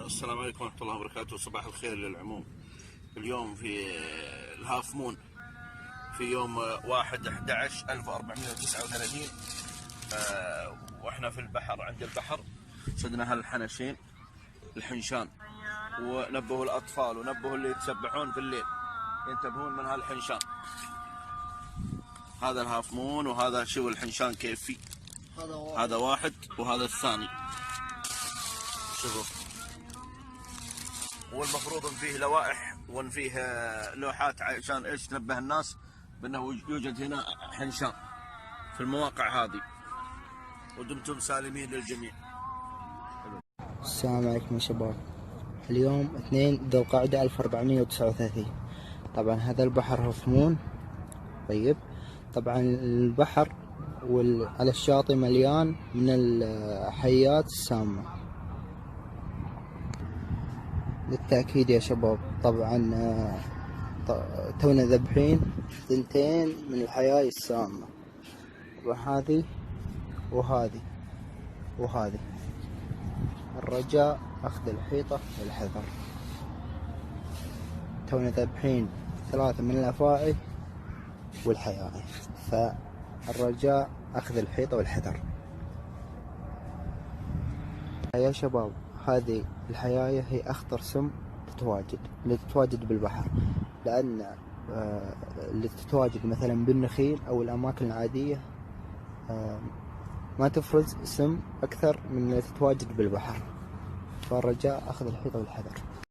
السلام عليكم ورحمة الله وبركاته. صباح الخير للعموم. اليوم في الهاف مون في يوم 1/11/1439. واحنا في البحر، عند البحر صدنا هالحنشين الحنشان، ونبهوا الأطفال ونبهوا اللي يتسبحون في الليل ينتبهون من هالحنشان. هذا الهاف مون، وهذا شو الحنشان كيف فيه. هذا واحد وهذا الثاني. شوفوا، والمفروض ان فيه لوائح وان فيه لوحات عشان ايش تنبه الناس بانه يوجد هنا حنشان في المواقع هذه. ودمتم سالمين للجميع. السلام عليكم يا شباب. اليوم 2 ذو القعدة 1439. طبعا هذا البحر هاف مون. طيب، طبعا البحر على الشاطئ مليان من الحيات السامة للتأكيد يا شباب. طبعا تونا ذبحين 2 من الحياة السامة، وهذه وهذه. الرجاء أخذ الحيطة والحذر. تونا ذبحين 3 من الأفاعي والحياة، فالرجاء أخذ الحيطة والحذر يا شباب. هذه الحياة هي أخطر سم تتواجد بالبحر، لأن اللي تتواجد مثلا بالنخيل أو الأماكن العادية ما تفرز سم أكثر من اللي تتواجد بالبحر، فالرجاء أخذ الحيطة والحذر.